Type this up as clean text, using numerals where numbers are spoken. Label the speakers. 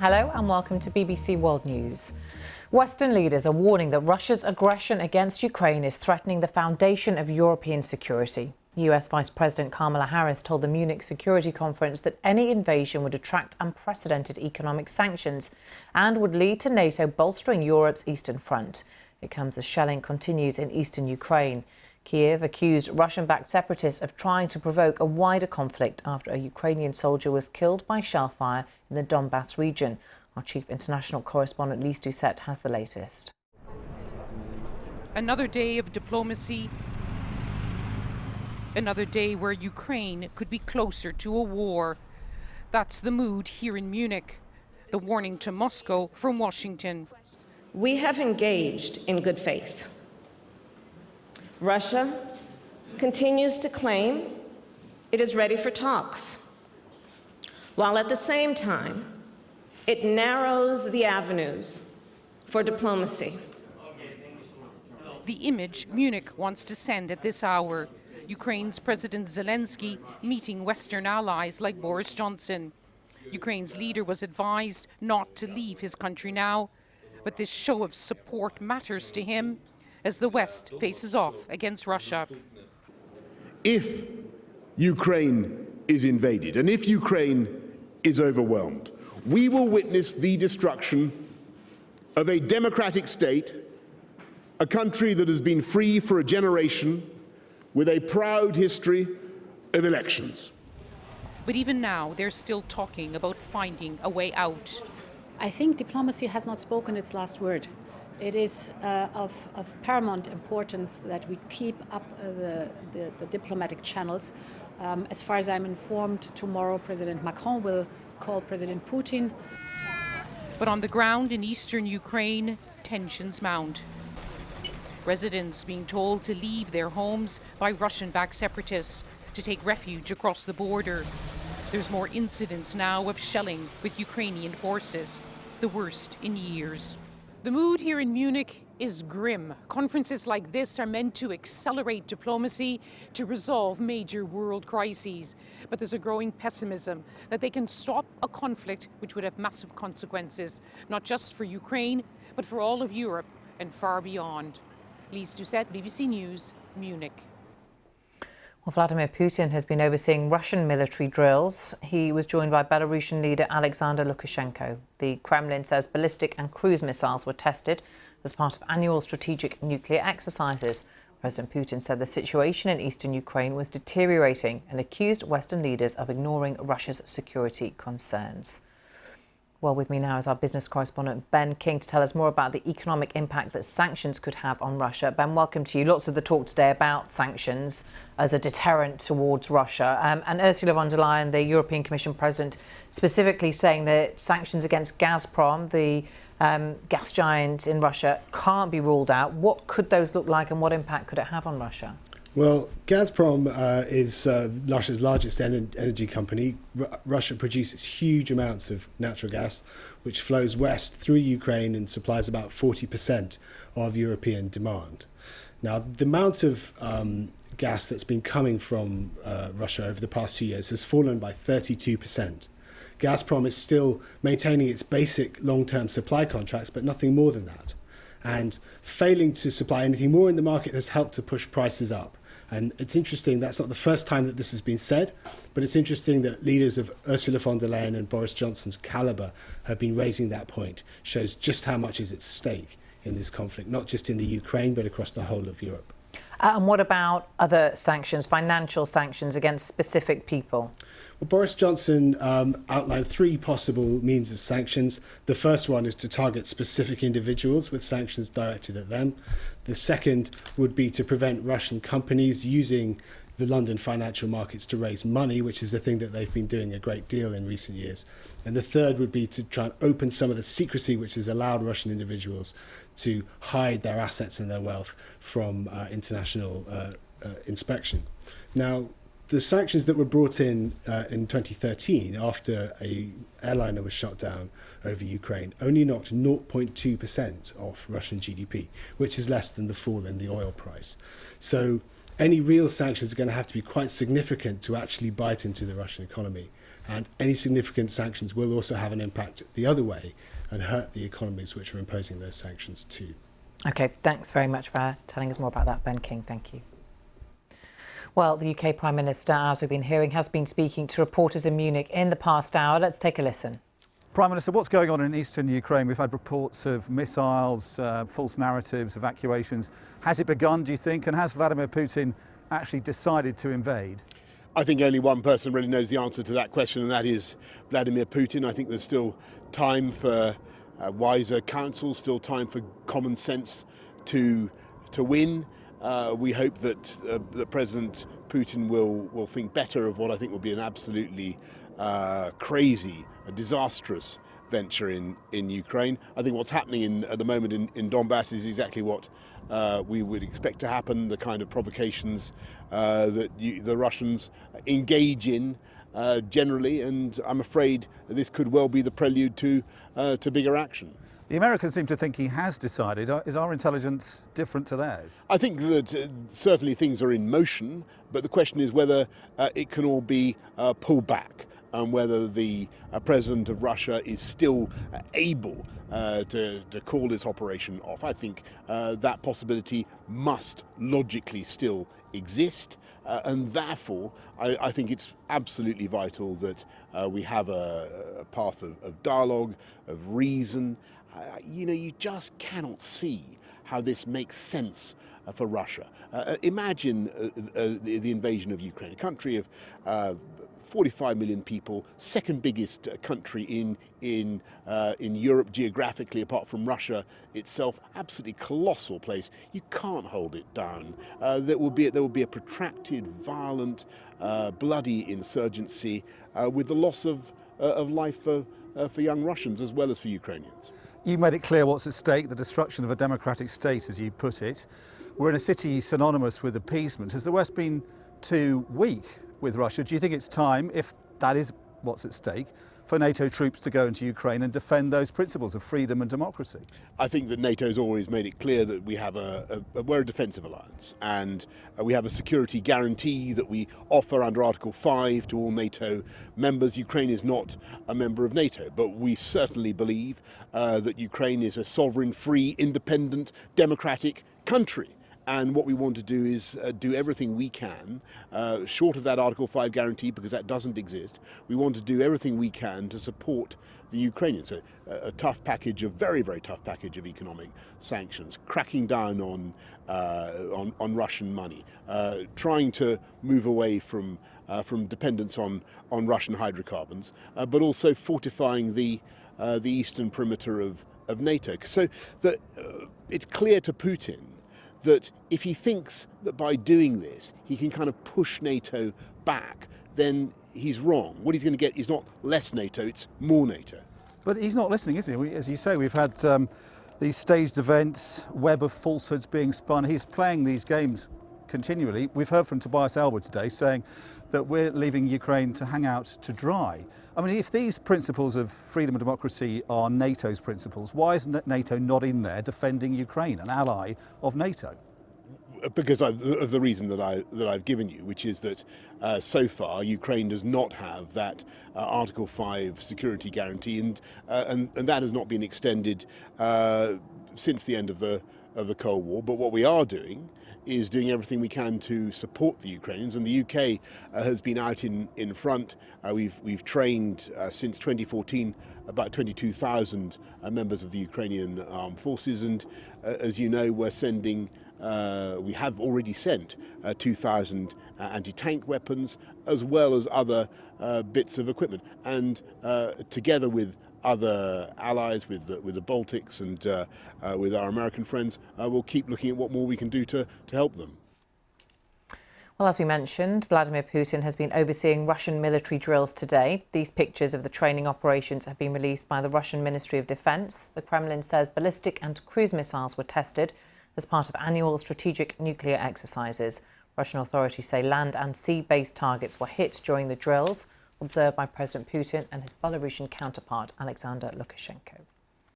Speaker 1: Hello and welcome to BBC World News. Western leaders are warning that Russia's aggression against Ukraine is threatening the foundation of European security. US Vice President Kamala Harris told the Munich Security Conference that any invasion would attract unprecedented economic sanctions and would lead to NATO bolstering Europe's eastern front. It comes as shelling continues in eastern Ukraine. Kiev accused Russian-backed separatists of trying to provoke a wider conflict after a Ukrainian soldier was killed by shellfire in the Donbass region. Our chief international correspondent Lise Doucette has the latest.
Speaker 2: Another day of diplomacy. Another day where Ukraine could be closer to a war. That's the mood here in Munich. The warning to Moscow from Washington.
Speaker 3: We have engaged in good faith. Russia continues to claim it is ready for talks, while at the same time it narrows the avenues for diplomacy.
Speaker 2: The image Munich wants to send at this hour. Ukraine's President Zelensky meeting Western allies like Boris Johnson. Ukraine's leader was advised not to leave his country now, but this show of support matters to him as the West faces off against Russia.
Speaker 4: If Ukraine is invaded and if Ukraine is overwhelmed, we will witness the destruction of a democratic state, a country that has been free for a generation, with a proud history of elections.
Speaker 2: But even now, they're still talking about finding a way out.
Speaker 5: I think diplomacy has not spoken its last word. It is of paramount importance that we keep up the diplomatic channels. As far as I'm informed, tomorrow President Macron will call President Putin.
Speaker 2: But on the ground in eastern Ukraine, tensions mount. Residents being told to leave their homes by Russian-backed separatists to take refuge across the border. There's more incidents now of shelling with Ukrainian forces, the worst in years. The mood here in Munich is grim. Conferences like this are meant to accelerate diplomacy to resolve major world crises. But there's a growing pessimism that they can stop a conflict which would have massive consequences, not just for Ukraine, but for all of Europe and far beyond. Lise Doucette, BBC News, Munich.
Speaker 1: Well, Vladimir Putin has been overseeing Russian military drills. He was joined by Belarusian leader Alexander Lukashenko. The Kremlin says ballistic and cruise missiles were tested as part of annual strategic nuclear exercises. President Putin said the situation in eastern Ukraine was deteriorating and accused Western leaders of ignoring Russia's security concerns. Well, with me now is our business correspondent Ben King to tell us more about the economic impact that sanctions could have on Russia. Ben, welcome to you. Lots of the talk today about sanctions as a deterrent towards Russia. And Ursula von der Leyen, the European Commission President, specifically saying that sanctions against Gazprom, the gas giant in Russia, can't be ruled out. What could those look like and what impact could it have on Russia?
Speaker 6: Well, Gazprom is Russia's largest energy company. Russia produces huge amounts of natural gas, which flows west through Ukraine and supplies about 40% of European demand. Now, the amount of gas that's been coming from Russia over the past 2 years has fallen by 32%. Gazprom is still maintaining its basic long-term supply contracts, but nothing more than that. And failing to supply anything more in the market has helped to push prices up. And it's interesting, that's not the first time that this has been said, but it's interesting that leaders of Ursula von der Leyen and Boris Johnson's caliber have been raising that point. Shows just how much is at stake in this conflict, not just in the Ukraine, but across the whole of Europe.
Speaker 1: And what about other sanctions, financial sanctions against specific people?
Speaker 6: Well, Boris Johnson outlined 3 possible means of sanctions. The first one is to target specific individuals with sanctions directed at them. The second would be to prevent Russian companies using the London financial markets to raise money, which is a thing that they've been doing a great deal in recent years. And the third would be to try and open some of the secrecy which has allowed Russian individuals to hide their assets and their wealth from international inspection. Now, the sanctions that were brought in 2013 after a airliner was shot down over Ukraine only knocked 0.2% off Russian GDP, which is less than the fall in the oil price. So any real sanctions are going to have to be quite significant to actually bite into the Russian economy. And any significant sanctions will also have an impact the other way and hurt the economies which are imposing those sanctions too.
Speaker 1: OK, thanks very much for telling us more about that, Ben King. Thank you. Well, the UK Prime Minister, as we've been hearing, has been speaking to reporters in Munich in the past hour. Let's take a listen.
Speaker 7: Prime Minister, what's going on in eastern Ukraine? We've had reports of missiles, false narratives, evacuations. Has it begun, do you think? And has Vladimir Putin actually decided to invade?
Speaker 4: I think only one person really knows the answer to that question, and that is Vladimir Putin. I think there's still time for wiser counsel, still time for common sense to win. We hope that President Putin will think better of what I think will be an absolutely crazy, a disastrous venture in Ukraine. I think what's happening at the moment in Donbass is exactly what we would expect to happen, the kind of provocations that the Russians engage in generally, and I'm afraid this could well be the prelude to bigger action.
Speaker 7: The Americans seem to think he has decided. Is our intelligence different to theirs?
Speaker 4: I think that certainly things are in motion, but the question is whether it can all be pulled back, and whether the president of Russia is still able to call this operation off. I think that possibility must logically still exist, and therefore I think it's absolutely vital that we have a path of dialogue, of reason. You just cannot see how this makes sense for Russia. Imagine the invasion of Ukraine, a country of 45 million people, second biggest country in Europe geographically, apart from Russia itself. Absolutely colossal place. You can't hold it down. There will be a protracted, violent, bloody insurgency with the loss of life for young Russians as well as for Ukrainians.
Speaker 7: You made it clear what's at stake, the destruction of a democratic state, as you put it. We're in a city synonymous with appeasement. Has the West been too weak with Russia? Do you think it's time, if that is what's at stake, for NATO troops to go into Ukraine and defend those principles of freedom and democracy?
Speaker 4: I think that NATO's always made it clear that we have we're a defensive alliance, and we have a security guarantee that we offer under Article 5 to all NATO members. Ukraine is not a member of NATO, but we certainly believe that Ukraine is a sovereign, free, independent, democratic country. And what we want to do is do everything we can, short of that Article 5 guarantee, because that doesn't exist. We want to do everything we can to support the Ukrainians. So, a tough package, a very, very tough package of economic sanctions, cracking down on Russian money, trying to move away from dependence on Russian hydrocarbons, but also fortifying the eastern perimeter of NATO. So that it's clear to Putin that if he thinks that by doing this he can kind of push NATO back, then he's wrong. What he's going to get is not less NATO, it's more NATO.
Speaker 7: But he's not listening, is he? As you say, we've had these staged events, web of falsehoods being spun. He's playing these games continually. We've heard from Tobias Ellwood today saying that we're leaving Ukraine to hang out to dry. I mean, if these principles of freedom and democracy are NATO's principles, why is NATO not in there defending Ukraine, an ally of NATO?
Speaker 4: Because of the reason that I've given you, which is that so far Ukraine does not have that Article 5 security guarantee, and that has not been extended since the end of the Cold War. But what we are doing is doing everything we can to support the Ukrainians, and the UK has been out in front. We've trained since 2014 about 22,000 members of the Ukrainian armed forces, and as you know, we have already sent 2,000 anti-tank weapons, as well as other bits of equipment, and together with other allies, with the Baltics and with our American friends, we'll keep looking at what more we can do to help them.
Speaker 1: Well, as we mentioned, Vladimir Putin has been overseeing Russian military drills today. These pictures of the training operations have been released by the Russian Ministry of Defense. The Kremlin says ballistic and cruise missiles were tested as part of annual strategic nuclear exercises. Russian authorities say land and sea-based targets were hit during the drills, observed by President Putin and his Belarusian counterpart, Alexander Lukashenko.